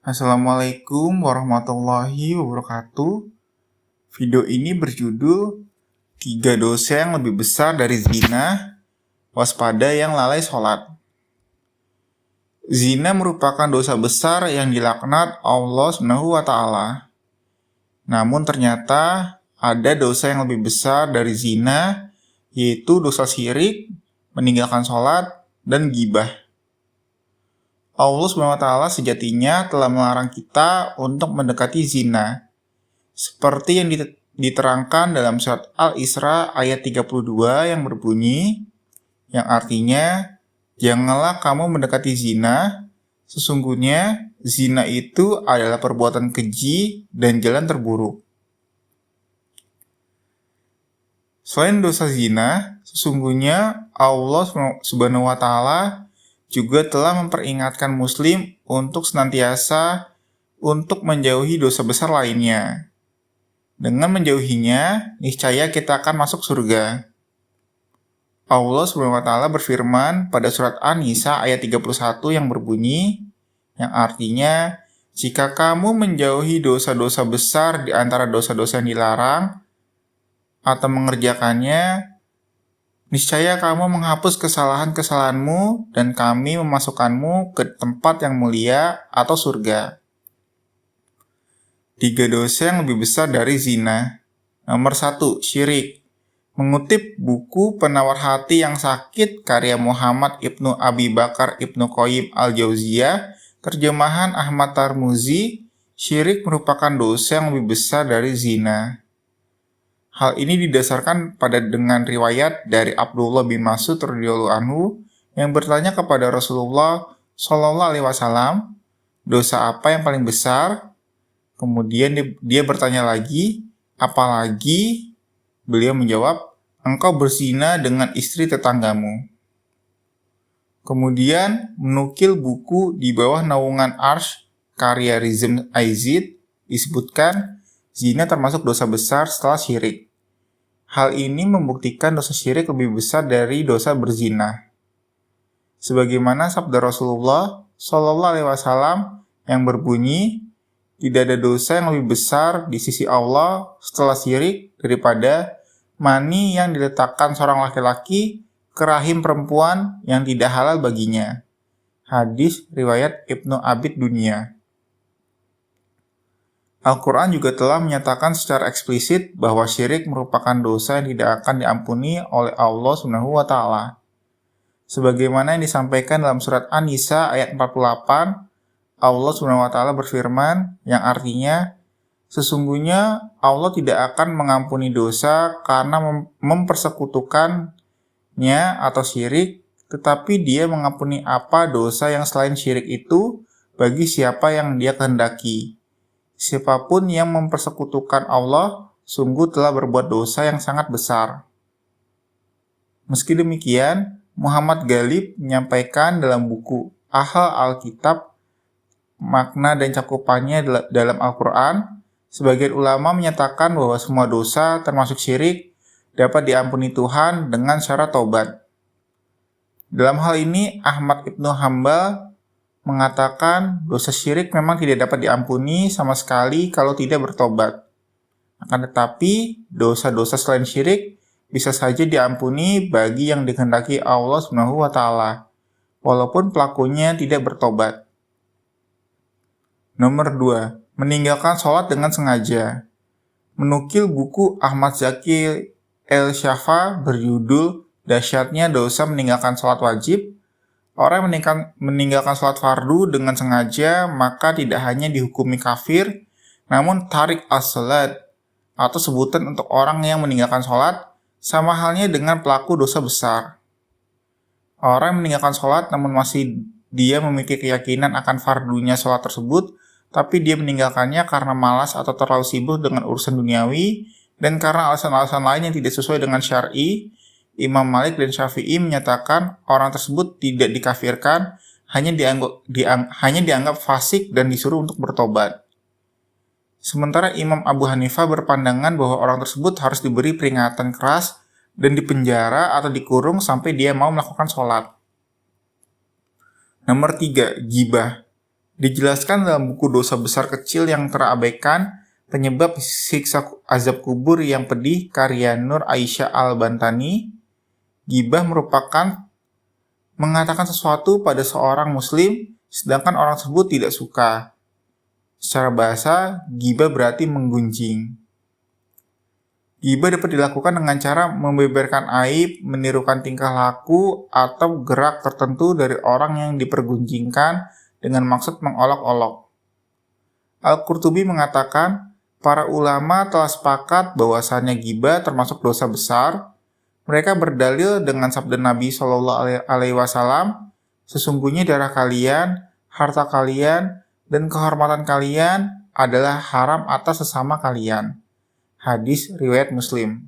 Assalamualaikum warahmatullahi wabarakatuh. Video ini berjudul 3 dosa yang lebih besar dari zina, waspada yang lalai sholat. Zina merupakan dosa besar yang dilaknat Allah SWT. Namun ternyata ada dosa yang lebih besar dari zina, yaitu dosa syirik, meninggalkan sholat, dan ghibah. Allah SWT sejatinya telah melarang kita untuk mendekati zina, seperti yang diterangkan dalam surat Al-Isra ayat 32 yang berbunyi, yang artinya, janganlah kamu mendekati zina, sesungguhnya zina itu adalah perbuatan keji dan jalan terburuk. Selain dosa zina, sesungguhnya Allah SWT juga telah memperingatkan muslim untuk senantiasa untuk menjauhi dosa besar lainnya. Dengan menjauhinya, niscaya kita akan masuk surga. Allah SWT berfirman pada surat An-Nisa ayat 31 yang berbunyi, yang artinya, jika kamu menjauhi dosa-dosa besar di antara dosa-dosa yang dilarang, atau mengerjakannya, niscaya kamu menghapus kesalahan-kesalahanmu dan kami memasukkanmu ke tempat yang mulia atau surga. 3 dosa yang lebih besar dari zina. Nomor 1, syirik. Mengutip buku Penawar Hati yang Sakit karya Muhammad Ibnu Abi Bakar Ibnu Qayyim Al-Jauziyah, terjemahan Ahmad Tarmuzi, syirik merupakan dosa yang lebih besar dari zina. Hal ini didasarkan dengan riwayat dari Abdullah bin Mas'ud radhiyallahu anhu yang bertanya kepada Rasulullah Shallallahu alaihi wasallam, dosa apa yang paling besar? Kemudian dia bertanya lagi, apalagi? Beliau menjawab, engkau berzina dengan istri tetanggamu. Kemudian menukil buku Di Bawah Naungan Arsy karya Rizm Aizid disebutkan zina termasuk dosa besar setelah syirik. Hal ini membuktikan dosa syirik lebih besar dari dosa berzina. Sebagaimana sabda Rasulullah Shallallahu alaihi wasallam yang berbunyi, tidak ada dosa yang lebih besar di sisi Allah setelah syirik daripada mani yang diletakkan seorang laki-laki ke rahim perempuan yang tidak halal baginya. Hadis riwayat Ibnu Abid Dunya. Al-Quran juga telah menyatakan secara eksplisit bahwa syirik merupakan dosa yang tidak akan diampuni oleh Allah SWT. Sebagaimana yang disampaikan dalam surat An-Nisa ayat 48, Allah SWT berfirman yang artinya, sesungguhnya Allah tidak akan mengampuni dosa karena mempersekutukannya atau syirik, tetapi Dia mengampuni apa dosa yang selain syirik itu bagi siapa yang Dia kehendaki. Siapapun yang mempersekutukan Allah, sungguh telah berbuat dosa yang sangat besar. Meski demikian, Muhammad Ghalib menyampaikan dalam buku Ahl Al-Kitab, makna dan cakupannya dalam Al-Quran, sebagian ulama menyatakan bahwa semua dosa, termasuk syirik, dapat diampuni Tuhan dengan syarat taubat. Dalam hal ini, Ahmad Ibnu Hambal mengatakan dosa syirik memang tidak dapat diampuni sama sekali kalau tidak bertobat. Akan tetapi, dosa-dosa selain syirik bisa saja diampuni bagi yang dikehendaki Allah SWT, walaupun pelakunya tidak bertobat. Nomor 2, meninggalkan sholat dengan sengaja. Menukil buku Ahmad Zaki El-Shafa berjudul Dahsyatnya Dosa Meninggalkan Sholat Wajib, orang yang meninggalkan sholat fardu dengan sengaja maka tidak hanya dihukumi kafir, namun tarik as-salat atau sebutan untuk orang yang meninggalkan sholat sama halnya dengan pelaku dosa besar. Orang yang meninggalkan sholat namun masih dia memiliki keyakinan akan fardunya sholat tersebut, tapi dia meninggalkannya karena malas atau terlalu sibuk dengan urusan duniawi dan karena alasan-alasan lain yang tidak sesuai dengan syar'i, Imam Malik dan Syafi'i menyatakan orang tersebut tidak dikafirkan, hanya dianggap fasik dan disuruh untuk bertobat. Sementara Imam Abu Hanifah berpandangan bahwa orang tersebut harus diberi peringatan keras dan dipenjara atau dikurung sampai dia mau melakukan sholat. Nomor 3, ghibah. Dijelaskan dalam buku Dosa Besar Kecil yang Terabaikan, Penyebab Siksa Azab Kubur yang Pedih karya Nur Aisyah Al-Bantani, ghibah merupakan mengatakan sesuatu pada seorang muslim sedangkan orang tersebut tidak suka. Secara bahasa, ghibah berarti menggunjing. Ghibah dapat dilakukan dengan cara membeberkan aib, menirukan tingkah laku, atau gerak tertentu dari orang yang dipergunjingkan dengan maksud mengolok-olok. Al-Qurtubi mengatakan, para ulama telah sepakat bahwasannya ghibah termasuk dosa besar. Mereka berdalil dengan sabda Nabi SAW, sesungguhnya darah kalian, harta kalian, dan kehormatan kalian adalah haram atas sesama kalian. Hadis riwayat Muslim.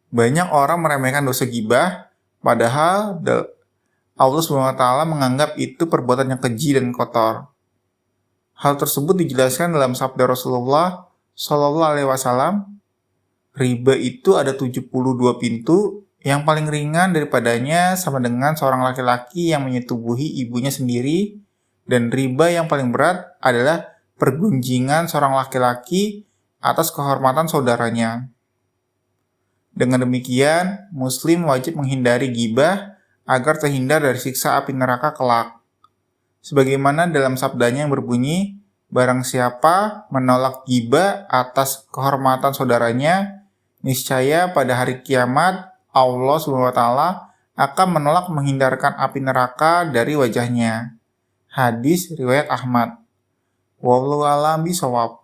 Banyak orang meremehkan dosa ghibah, padahal Allah SWT menganggap itu perbuatan yang keji dan kotor. Hal tersebut dijelaskan dalam sabda Rasulullah SAW, riba itu ada 72 pintu, yang paling ringan daripadanya sama dengan seorang laki-laki yang menyetubuhi ibunya sendiri, dan riba yang paling berat adalah pergunjingan seorang laki-laki atas kehormatan saudaranya. Dengan demikian, muslim wajib menghindari ghibah agar terhindar dari siksa api neraka kelak. Sebagaimana dalam sabdanya yang berbunyi, barang siapa menolak ghibah atas kehormatan saudaranya, niscaya pada hari kiamat Allah SWT akan menolak menghindarkan api neraka dari wajahnya. Hadis riwayat Ahmad. Wallahu a'lam bishawab.